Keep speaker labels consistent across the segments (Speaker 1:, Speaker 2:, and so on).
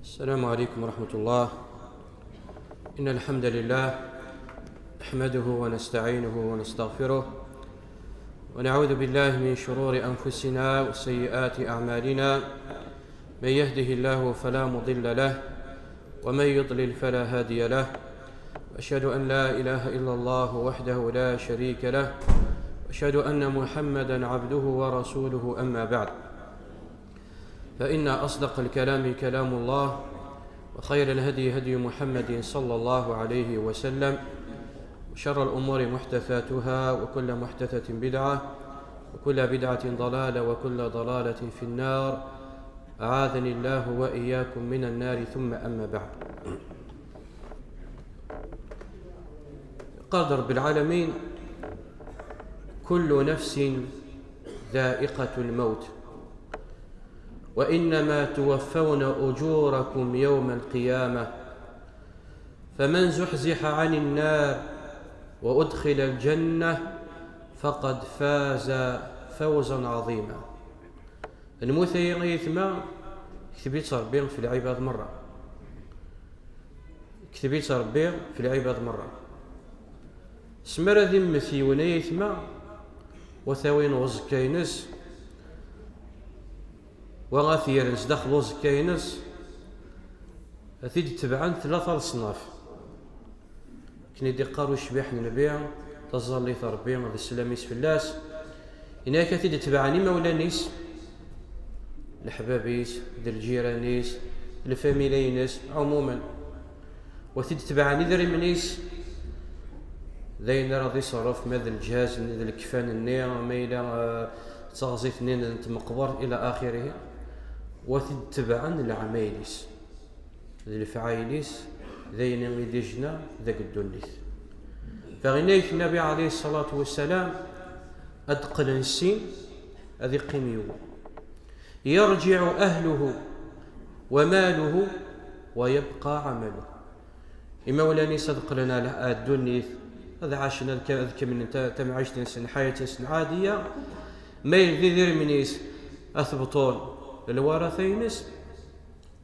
Speaker 1: السلام عليكم ورحمة الله. إن الحمد لله نحمده ونستعينه ونستغفره ونعوذ بالله من شرور أنفسنا وسيئات أعمالنا. من يهده الله فلا مضل له ومن يضلل فلا هادي له. أشهد أن لا إله إلا الله وحده لا شريك له، أشهد أن محمدا عبده ورسوله. أما بعد، فإن أصدق الكلام كلام الله، وخير الهدي هدي محمد صلى الله عليه وسلم، وشر الأمور محدثاتها، وكل محدثة بدعة، وكل بدعة ضلالة، وكل ضلالة في النار. أعاذني الله وإياكم من النار. ثم أما بعد، قال رب العالمين: كل نفس ذائقة الموت وإنما توفون أجوركم يوم القيامة، فمن زحزح عن النار وأدخل الجنة فقد فاز فوزا عظيما. المثير يثمى كتبيت ربي في العباد مرة، كتبيت ربي في العباد مرة. سمر ذي مثيون يثمى وثوين وزكينس وغاثيرنس داخل وزكينس أثيد تبعا ثلاثة أصناف. كني دي قارو شبيح نبيع تظلي ثربيع هذا السلاميس في اللاس. هناك أثيد تبعني مولانيس الحبابيس ديال الجيرانيس الفاميلينيس عموما، وثيد تبعني ذري منيس ذين راضي صرف ماذا الجهاز ماذا الكفان النير ما إلى تغزيت نين انت مقبر إلى آخره. وثيد تبعا العمايليس الفعايليس ذين يدجنا ذاك الدنيث. فغنيك النبي عليه الصلاة والسلام أدقل السين أذي قيميو يرجع أهله وماله ويبقى عمله. إما ولاني صدق لنا الدنيث هذا عاشنا كمن انت تمعيشت سن حياة سن عادية ما يذير منيس أثبطون الوارثينس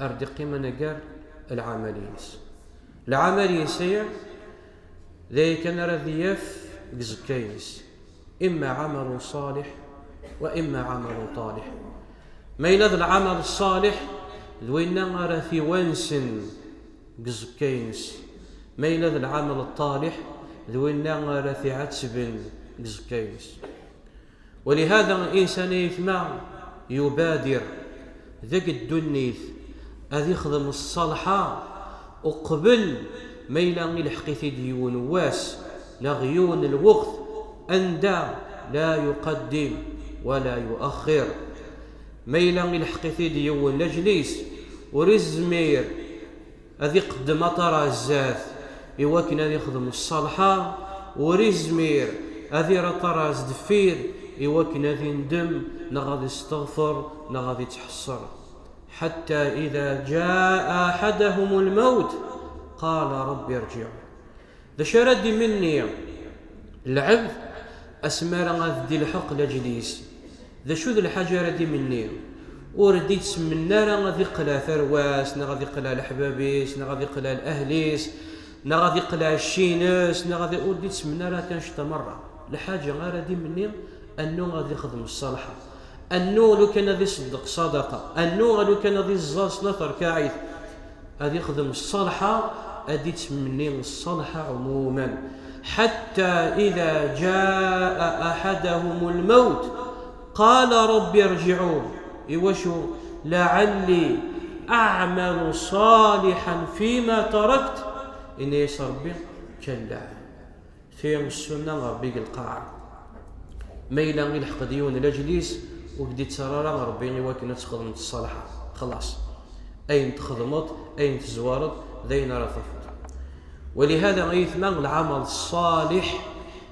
Speaker 1: أردي قيمة نقال العملينس. العملينس هي ذي كان رذيف قزكينس، إما عمل صالح وإما عمل طالح. ما ينذ العمل الصالح ذوينا غير في وانسن قزكينس، ما ينذ العمل الطالح ذوينا غير في عتب قزكينس. ولهذا الإنسان يثمع يبادر ذاك الدنيث أذي يخدم الصالحة وقبل ما يلاقي الحقيثي ديون واس لغيون الوقت أندى لا يقدم ولا يؤخر. ما يلاقي الحقيثي ديون لجليس ورزمير أذي قدم طرى الزاث يوكن أذي يخدم الصالحة، ورزمير أذي رطرى دفير يوكن أذي ندم نغادي يستغفر نغادي يتحصر. حتى إذا جاء أحدهم الموت قال رب ارجعون. ذا شرد مني العبد أسمار غادي الحق لجليس ذا شو ذا الحاجة ردي مني ورديت سمنا غادي قلا ثرواس غادي قلا الحبابيس غادي قلا الأهليس غادي قلا الشينس غادي ورديت سمنا كنشط مرة. الحاجة غير ردي مني أنه غادي يخدم الصالحة، أنه لو كان غادي يصدق صدقة، أنه لو كان غادي يزال صلاة ركاعيث غادي يخدم الصالحة غادي تمني الصالحة عموما. حتى إذا جاء أحدهم الموت قال رب ارجعون إيوشو لعلي أعمل صالحا فيما تركت إن يسر بي كلا في السنة ربي القاع ما يلاقي الحق ديون الأجليس وبدي تسرر ربي وكنا تخدمت الصالحة خلاص أين تخدمت أين تزوارت ذين رفضت. ولهذا غيثمان العمل الصالح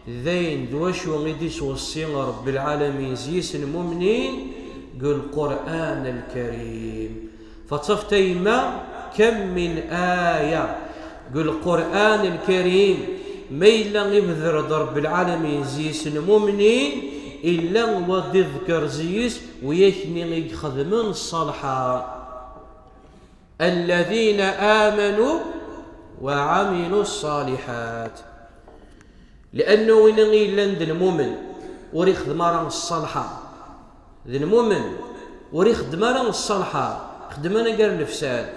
Speaker 1: ذين دوشو غيديس والصين رب العالمين زيس المؤمنين قل القرآن الكريم فتصفتيما كم من آية قل القرآن الكريم ما إلا يبذر رب العالمين زيس المؤمنين إلا ودي ذكر زيس ويكني يخدمون الصالحة. الذين آمنوا وعملوا الصالحات. لأنه وين غير المؤمن وري خدمة راه الصالحة، المؤمن وري خدمة راه الصالحة، خدمة غير نفسان،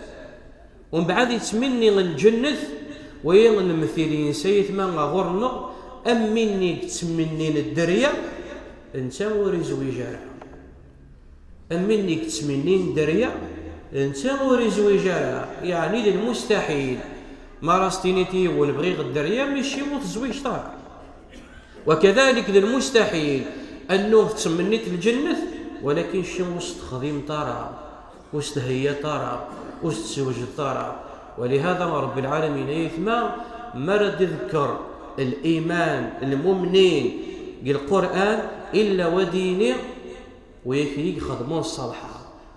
Speaker 1: ومن بعد يتمني الجنة وين المثيلين سيث ما غورنا أمني تمنين الدرية انت وري زويجارة، أمني تمنين الدرية انت وري زويجارة. يعني للمستحيل ما راستينيتي ونبغي الدرية ماشي موت زويج طارع. وكذلك للمستحيل أنه تمنيت الجنة ولكن شي وسط خديم طارع، وسط هي طارع، وسط زوج طارع. ولهذا رب العالمين يثمى مرد يذكر الإيمان المؤمنين بالقرآن إلا وديني ويكيك خدمون الصالحة.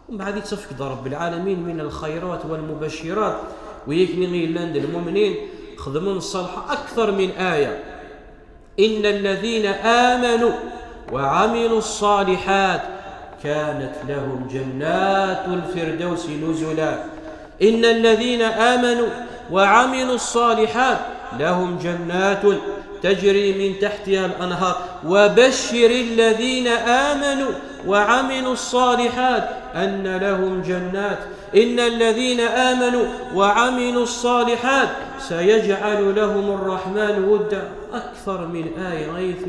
Speaker 1: ومن بعد يتفقد رب العالمين من الخيرات والمبشرات ويكني لاند المؤمنين خدمون الصالحة أكثر من آية. إن الذين آمنوا وعملوا الصالحات كانت لهم جنات الفردوس نزلا. إن الذين آمنوا وعملوا الصالحات لهم جنات تجري من تحتها الأنهار وبشر الذين آمنوا وعملوا الصالحات أن لهم جنات. إن الذين آمنوا وعملوا الصالحات سيجعل لهم الرحمن ودا. أكثر من آية غيث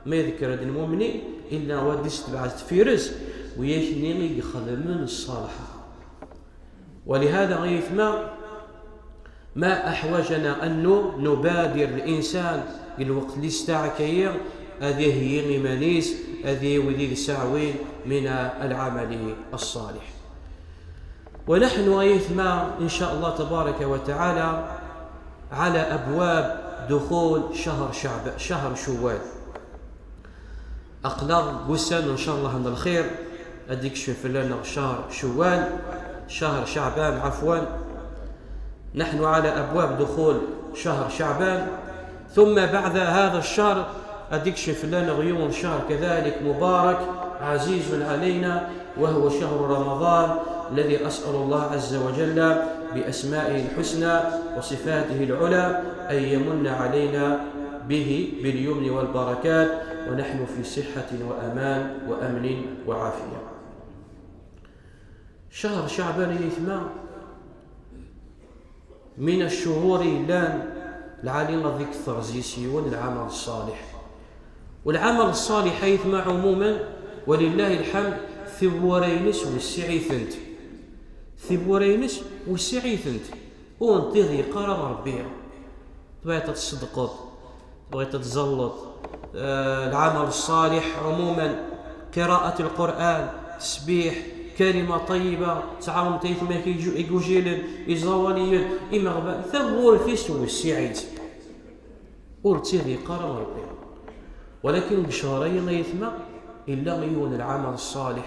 Speaker 1: ما يذكر المؤمنين إلا ودست بعد فيرس ويشني يخدمون الصالحة. ولهذا غيث ما أحوجنا أن نبادر الإنسان الوقت اللي استعكي هذه هي ممانيس هذه وذي سعوين من العمل الصالح. ونحن أيثما إن شاء الله تبارك وتعالى على أبواب دخول شهر شوال. أقلق قسن إن شاء الله من الخير أديك شوف لنا شهر شوال شهر شعبان عفوا. نحن على أبواب دخول شهر شعبان، ثم بعد هذا الشهر أديكشف لنا غيوم شهر كذلك مبارك عزيز علينا وهو شهر رمضان الذي أسأل الله عز وجل بأسمائه الحسنى وصفاته العلى أن يمن علينا به باليمن والبركات ونحن في صحة وأمان وأمن وعافية. شهر شعبان يثمى من الشهور لان العالم ذيك الثرزيسيون العمل الصالح. والعمل الصالح يثمى عموما ولله الحمد ثبورينس والسعيثنت ثبورينس والسعيثنت وانتظي قرب ربيع بغيت تصدقط بغيت تتزلط. العمل الصالح عموما قراءة القرآن تسبيح كلمة طيبة تعاون تيثما كيجوجيل إزواليا إمغبا ثبور فيس والسعيد ورتيذي قرب ربيع. ولكن بشهرين يثمى إلا غيون العمل الصالح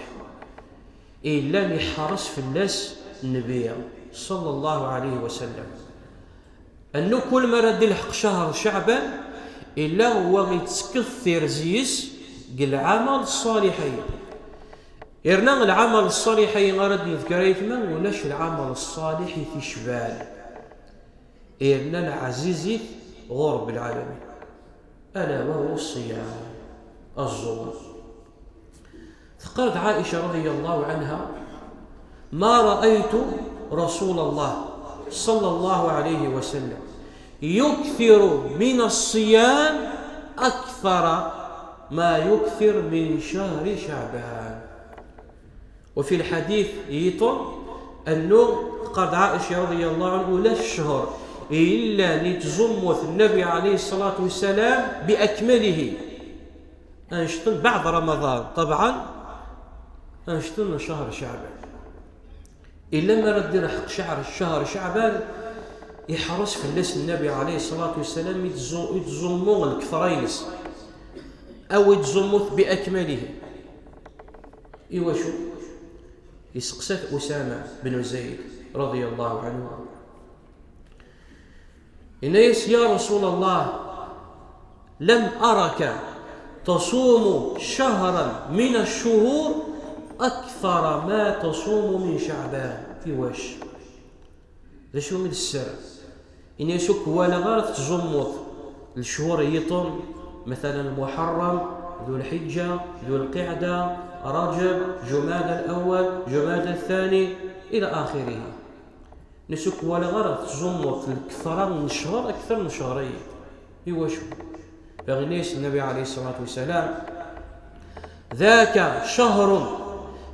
Speaker 1: إلا يحرص في الناس النبي صلى الله عليه وسلم أنه كل مرة يلحق شهر شعبان إلا هو غيتكثر زيس العمل الصالحين. إرنا العمل الصالحين غرد نذكر يثمن ونش العمل الصالح في شبال إرنا العزيز غرب العالمين ألا وهو الصيام الظهر. فقالت عائشة رضي الله عنها ما رأيت رسول الله صلى الله عليه وسلم يكثر من الصيام أكثر ما يكثر من شهر شعبان. وفي الحديث يطر أنه قد عائشة رضي الله عنه لا الشهر إلا نتزمث النبي عليه الصلاة والسلام بأكمله أنشطن بعد رمضان طبعا أنشطن شهر شعبان إلا ما رد يلحق شهر شعبان يحرص في الناس النبي عليه الصلاة والسلام يتزموا الكثرينس أو يتزمث بأكمله. إيواشو يسقسات أسامة بن زيد رضي الله عنه إنيس يا رسول الله لم أرك تصوم شهرا من الشهور أكثر ما تصوم من شعبان. إيواش ذا شو من السر إن يشك ولا غارت تجمط الشهور يطن مثلا محرم، ذو الحجة، ذو القعدة، رجب، جماد الأول، جماد الثاني إلى آخره. نشك ولا غارت تجمط الكثرة من الشهور أكثر من شهرين. إيوا شو فغنيش النبي عليه الصلاة والسلام ذاك شهر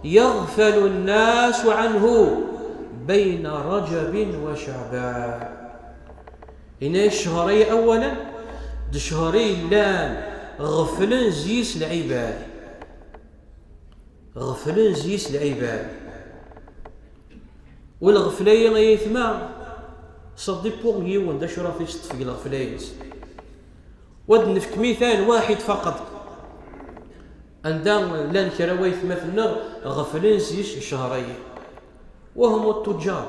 Speaker 1: يغفل الناس عنه بين رجب وشعبان. إن الشهري أولا دي شهري لان غفلن زيس العباد، غفلن زيس العباد، والغفلية يثما صدي بوغ يون دا شرا فيش تفق الغفلية. ودنفك مثال واحد فقط عندما لان كراويث مثلنا غفلين زيش الشهرية وهم التجار.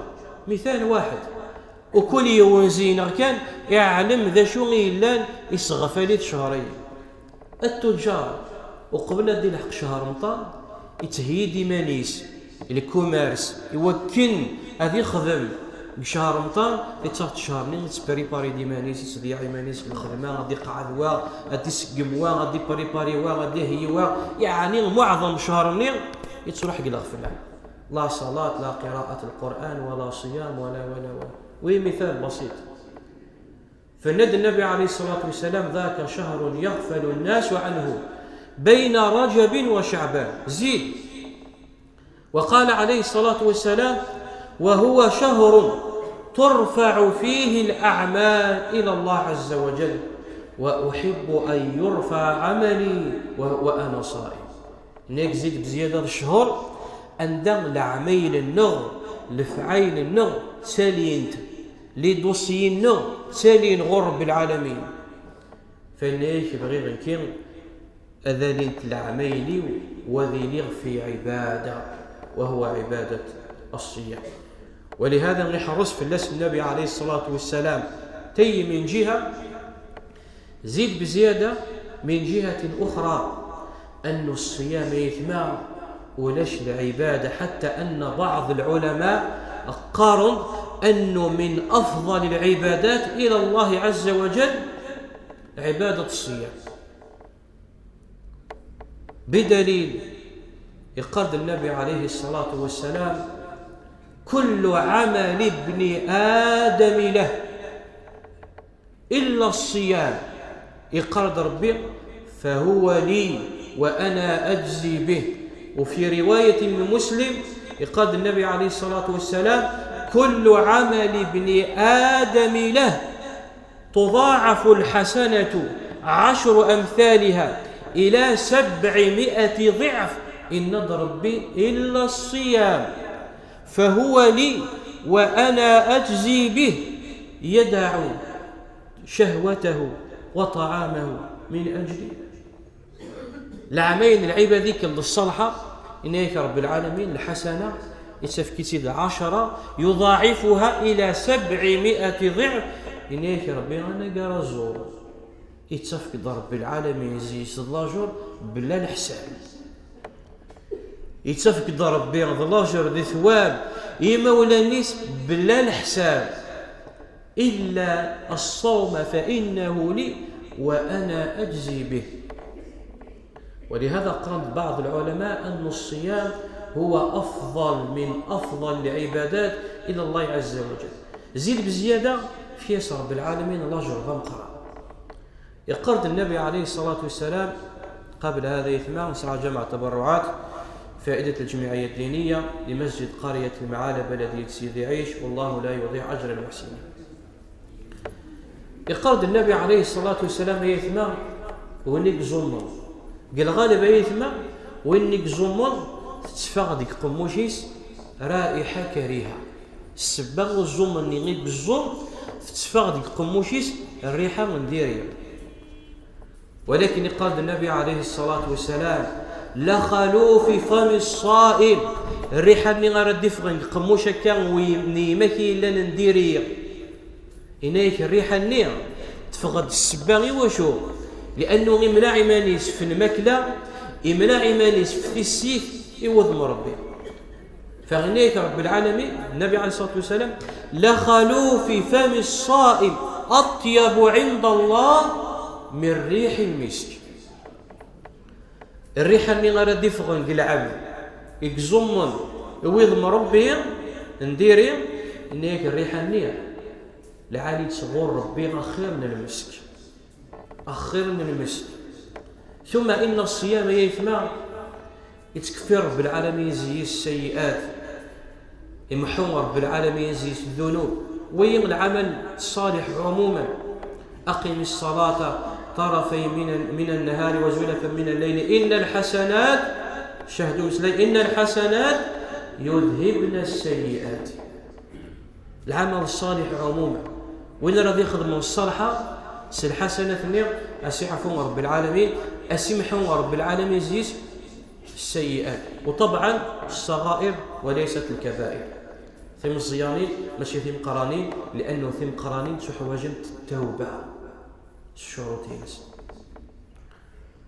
Speaker 1: مثال واحد وكل يوم زينة كان يعلم ذا شو غيلان يسغفليت شهرية. التجار وقبل دي لحق شهر رمضان يتهيدي مانيس الكوميرس يوكن هذي يخدم بشهر رمضان يتصافت شهر نين تبريباري دي مانيس يصديع مانيس الخدمة غادي قعد وا غادي سقم وا غادي بريباري وا غادي هي وا يعني معظم شهر نين يتصلح كي الغفلة. لا صلاة لا قراءة القرآن ولا صيام ولا وي مثال بسيط. فند النبي عليه الصلاة والسلام ذاك شهر يغفل الناس عنه بين رجب وشعبان. زيد وقال عليه الصلاة والسلام وهو شهر ترفع فيه الأعمال إلى الله عز وجل وأحب أن يرفع عملي وأنا صائم. نيك زيد بزيادة الشهور أندم لعميل النغ لفعيل النغ سالينت لدوسي النغ سالين غرب العالمين. فنيك بغير الكيم أذلينت العميلي وذي في عبادة وهو عبادة الصيام. ولهذا نحرص في اللسم النبي عليه الصلاة والسلام تي من جهة زيد بزيادة من جهة أخرى أن الصيام يتمام ولش العبادة، حتى أن بعض العلماء قارن أنه من أفضل العبادات إلى الله عز وجل عبادة الصيام، بدليل يقرد النبي عليه الصلاة والسلام كل عمل ابن آدم له إلا الصيام يقرد ربي فهو لي وأنا أجزي به. وفي رواية من مسلم يقرد النبي عليه الصلاة والسلام كل عمل ابن آدم له تضاعف الحسنة 10 أمثالها إلى 700 ضعف إن ربي إلا الصيام فهو لي وأنا أجزي به. يدع شهوته وطعامه من أجلي. العمين العيبة ذيك الصالحة إنيك رب العالمين الحسنة يتسفكي سيد 10 يضاعفها إلى 700 ضعف. إنيك ربي أنا قرزور يتسفك رب العالمين زيس اللاجر بلا الحساب يتسفك ربي اللاجر ذي ثواب يمولى الناس بلا الحساب إلا الصوم فإنه لي وأنا أجزي به. ولهذا قال بعض العلماء أن الصيام هو من أفضل العبادات إلى الله عز وجل. زيد بزيادة في يسر رب العالمين الله جرغم قرأ يقرد النبي عليه الصلاة والسلام قبل هذا يثمان سعى جمع تبرعات فائدة الجمعية الدينية لمسجد قرية المعالى بلدية سيدي عيش والله لا يضيع أجر المحسنين. يقرد النبي عليه الصلاة والسلام يثمان ونك زمر قال غالب يثمان ونك زمر تتفاغدك قموشيس رائحة كريهة السباغ الزمر نغيب الزمر تتفاغدك قموشيس الريحة من ديريا. ولكن يقال النبي عليه الصلاة والسلام لخلوف فم الصائم الريحة اللي غردي فغن قموشة كان ويمنيمكي إلا نديريا إنايك الريحة اللي تفغد السباغي وشو لأنه يمنع عمانيس في المكلة يمنع عمانيس في السيف يوض مربي. فغنيك رب العالمين النبي عليه الصلاة والسلام لخلوف فم الصائم أطيب عند الله من ريح المسك. الريحة اللي غير دفغن العبد يكزمن ويضم ربهم نديرهم إن هيك الريحة النية لعالي تصغر ربي أخير من المسك، أخير من المسك. ثم إن الصيام يثمع يتكفر رب العالمين زي السيئات، يمحو رب العالمين زي الذنوب، وين العمل الصالح عموما. أقم الصلاة طرفي من النهار وزلفا من الليل إن الحسنات شهدوا مسلي إن الحسنات يذهبن السيئات. العمل الصالح عموما وين راضي يخدم الصالحة الحسنة ثنيا أسيحفون رب العالمين أسمحون رب العالمين زيس السيئات، وطبعا الصغائر وليست الكبائر. ثم الصيانين ماشي ثم قرانين، لأنه ثم قرانين تحوجن التوبة الشروطين.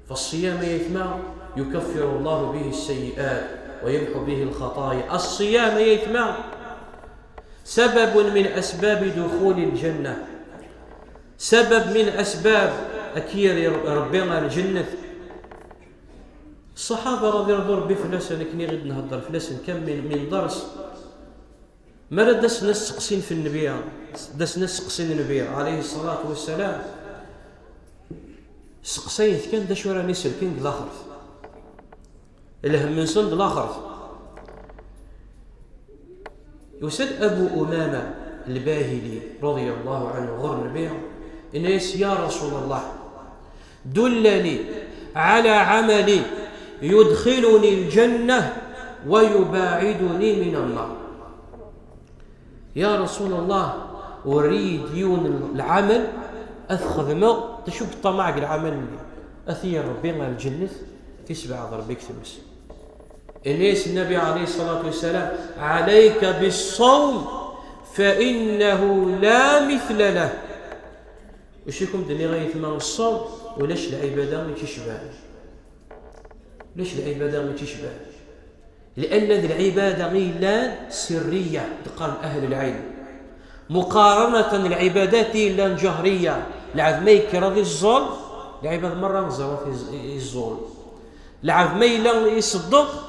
Speaker 1: فالصيام يثمع يكفر الله به السيئات ويمحو به الخطايا. الصيام يثمع سبب من أسباب دخول الجنة، سبب من أسباب أكير ربنا الجنة. الصحابة رضي الله عنهم بفلسن كني غير نهضر فلسن كم من درس ما داس ناس تقسين في النبي، داس ناس تقسين النبي عليه الصلاة والسلام سقسين كان دا شو راني سلكين الاخر الهم من صند الاخر. يسد أبو أمامة الباهلي رضي الله عنه غر النبي إن يا رسول الله دلني على عملي يدخلني الجنة ويباعدني من النار. يا رسول الله أريد يون العمل أخذ ما تشوف الطمع العمل أثير ربنا الجنة تسبع ضربك تمس. إنيس النبي عليه الصلاة والسلام عليك بالصوم فإنه لا مثل له. وش يكون دني غاية من الصوم وليش العبادة ما تشبه؟ ليش العبادة ما تشبه؟ لأن العبادة غيلان سرية قال أهل العلم، مقارنة العبادات لان جهرية. لعب ما يكرضي الظل العبادة مرة نزرت الظل، لعب ما يصدق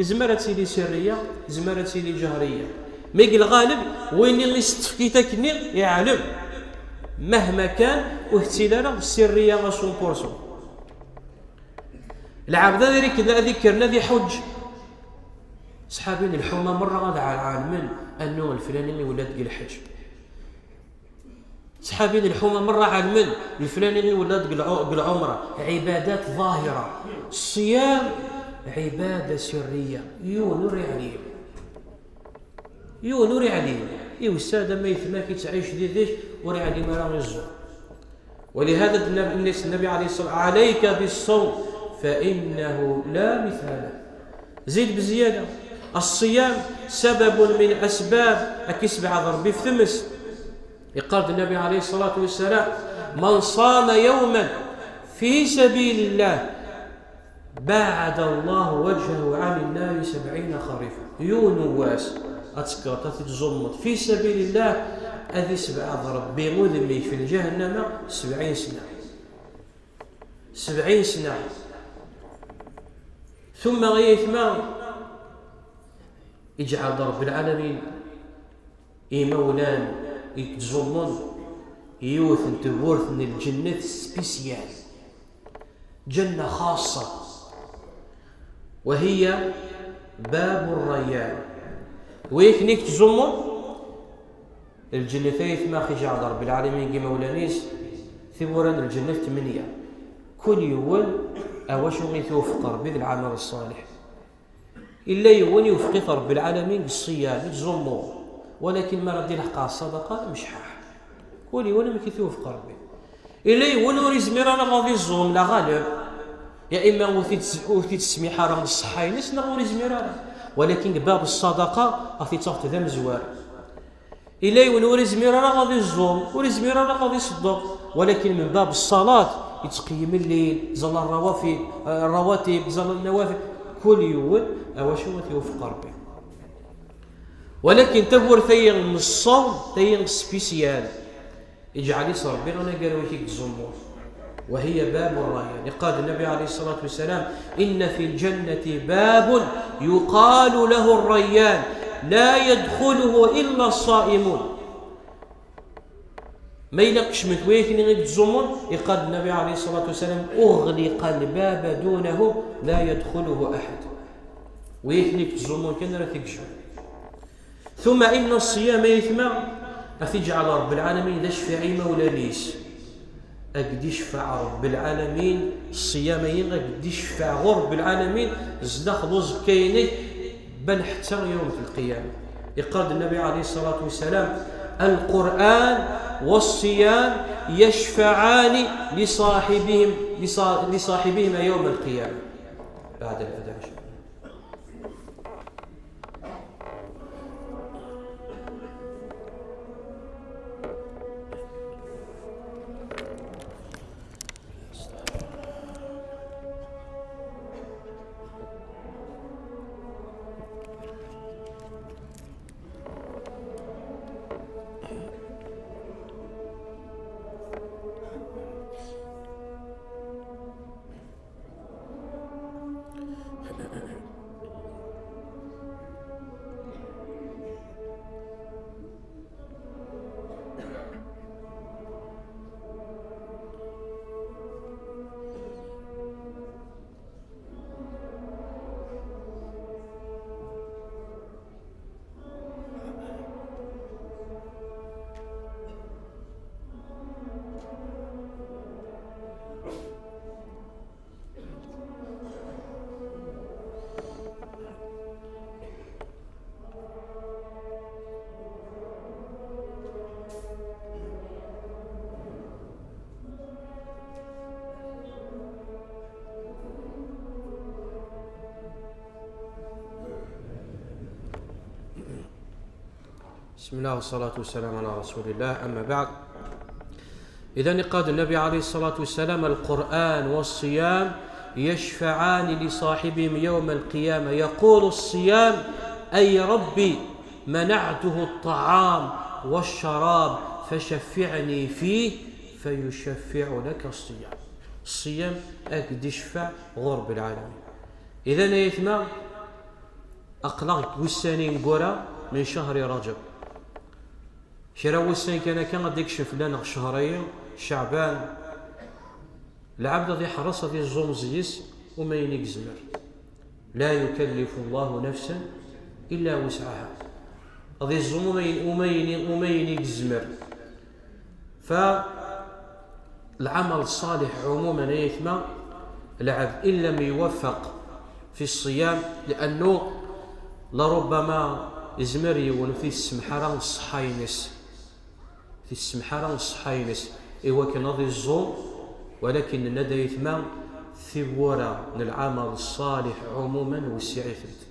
Speaker 1: إزمرت سيدي سرية إزمرت سيدي جهرية. ما يقل الغالب وين اللي استفكيتك يعلم مهما كان واهتلاله السرية غصون بورسون. العبد ذلك ذكرنا ذي حج صحابين الحومة مرة غدا على العالمين أنه الفلاني ولاد قل الحج. صحابين الحومة مرة علمين الفلاني ولاد قل عمرة. عبادات ظاهرة. الصيام عبادة سرية يونوري عليهم يونوري عليهم إيو السادة ما يثماك تعيش ذي وري علي مرام الزور. ولهذا النبي عليه الصلاة والسلام عليك بالصوم فإنه لا مثل له. زيد بزيادة الصيام سبب من أسباب أكسب ضربي في ثمس. يقال النبي عليه الصلاة والسلام من صام يوما في سبيل الله باعد الله وجهه عن النار 70 خريفا. يونواس أتذكر تتزمت في سبيل الله أذي 7 ضرب بمذمي في الجهنم 70 سنة 70 سنة. ثم غيثما يجعل رب العالمين مولان يتزمن يوث تورث من الجنة سبيسيال جنة خاصة وهي باب الريان. ويكنيك تزمن الجنة ثيثما خجع رب العالمين كما ولانيس ثوران الجنة 8 كل يوم أوشو يتوفق ربي بالعمل الصالح إلا يوم يوفق رب العالمين بالصيام تزمو، ولكن ما ردي لحقها الصدقة مش حاح كل يوم ما كيتوفق ربي إلا يوم وريز ميرانا غادي الزوم لا غالب يا إما وثيت السميحة راه الصحة ينس نغوريز ميرانا، ولكن باب الصدقة غادي تاخذ ذا مزوار إلا يوم وريز ميرانا غادي الزوم وريز ميرانا غادي يصدق، ولكن من باب الصلاة يتقيم الليل زل الرواتب زل النوافل كل يوم أواشو يوفق ربي. ولكن تبور ثيغ الصوم ثيغ سبيسيال يجعل يصير ربي غنا قالوا هيك الزمور، وهي باب الريان. قال النبي عليه الصلاة والسلام: إن في الجنة باب يقال له الريان لا يدخله إلا الصائمون. ما يلقش مثويثني غير الزمر. يقال النبي عليه الصلاة والسلام: أغلق الباب دونه لا يدخله أحد. ويثنيك الزمر كان راه تكشف. ثم إن الصيام يثمى أتجعل رب العالمين إذا شفعي مولانيس أقد يشفع رب العالمين الصيامين أقد يشفع رب العالمين زدخل زكيني بل حتى يوم القيامة. يقال النبي عليه الصلاة والسلام: القرآن والصيام يشفعان لصاحبهما يوم القيامة. بعد الأذان. بسم الله والصلاة والسلام على رسول الله. أما بعد، إذن قال النبي عليه الصلاة والسلام: القرآن والصيام يشفعان لصاحبهم يوم القيامة. يقول الصيام: أي ربي منعته الطعام والشراب فشفعني فيه، فيشفع لك الصيام. الصيام أكد يشفع غرب العالمين. إذن يثمى أقلق وسانين قرى من شهر رجب. شرا وسان كان غادي يكشف لنا شهرين شعبان. العبد غادي يحرص غادي الزومزيس وما ينيك زمر. لا يكلف الله نفسا الا وسعها. غادي الزوم وما ينيك زمر. فالعمل الصالح عموما يثمى العبد ان لم يوفق في الصيام، لانه لربما يزمر يون في السمحره الصحاينس في السمحره الصحاينس إيوا كان غادي الزوم، ولكن الندى يثمى ثبورا العمل الصالح عموما والسعيفت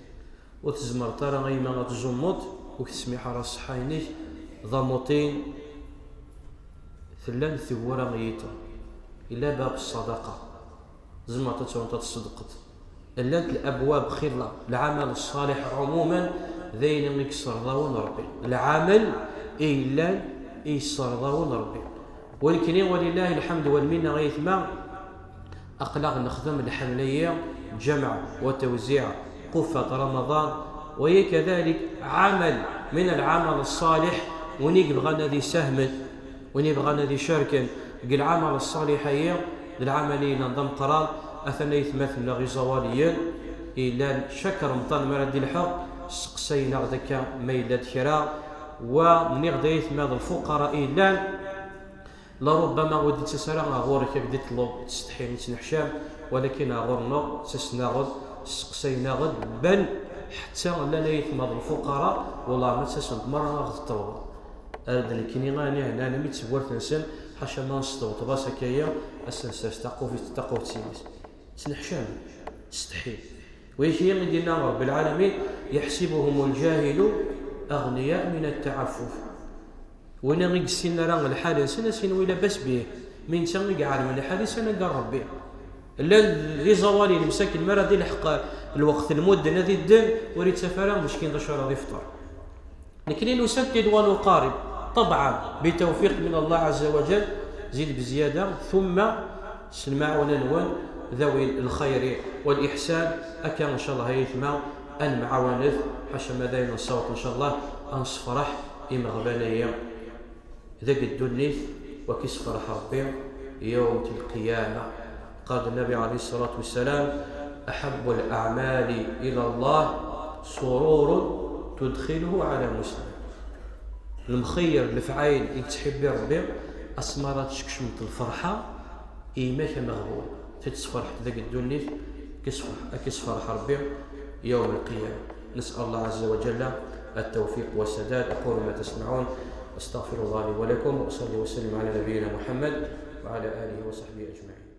Speaker 1: وتزمر ترى غيما غتزمط وكتسمحره الصحاينس ضموطين ثلان ثبورا غيتا إلا باب الصدقه زمرت وانت تصدقت اللات الابواب خير العمل الصالح عموما ذين يكسر ضوون ربي. العمل إلا يسر ضوون ربي. ولكن ولله الحمد والمنه غيثما أقلق نخدم الحملية جمع وتوزيع قفة رمضان، وهي كذلك عمل من العمل الصالح. ونيق بغانا ذي سهم ونبغانا ذي شاركا. العمل الصالح هي العملية نظام قرار أثناء يتمثل غزواليا إلا شكر مطان مرد الحق سقسينا غداك ميلاد كرا ومني غدا يتماد الفقراء إلا لربما ودي تسرع غورك بديت لو تستحي نتنحشام، ولكن غورنا تسناغد سقسينا غد بل حتى لا يتماد الفقراء والله ما تسنت مرة غتطور أردن كيني غاني هنا أنا متسورت نسن حاشا ما نسطوط باسا كيا أسنساس تقو في تسينيس تنحشام تستحي. ويشي مدينا رب العالمين يحسبهم الجاهل أغنياء من التعفف. وين غيق السنة راه الحال سنة سين ويلا بس به من سنة قاعد من الحال سنة قرب به لا زوالي المساكن مرة دي الحق الوقت المدة الذي الدن وريد سفرة مشكين دشرة يفطر لكن نسدد ونقارب طبعا بتوفيق من الله عز وجل، زيد بزيادة، ثم سنمع وننون ذوي الخير والإحسان أكا إن شاء الله هيثما أن معاونث حاشا ماذا الصوت إن شاء الله أنصفرح إمغبانية ذاك الدنيث وكيس فرح ربي يوم القيامة. قال النبي عليه الصلاة والسلام: أحب الأعمال إلى الله سرور تدخله على مسلم. المخير الفعايل يتحبي ربي أسمرات شكشمة الفرحة إيما كمغبون تتصفرح ذاك الدنيث كيس فرح ربي يوم القيامة. نسأل الله عز وجل التوفيق والسداد. أقول ما تسمعون، أستغفر الله لي ولكم، وأصلي وسلم على نبينا محمد وعلى آله وصحبه أجمعين.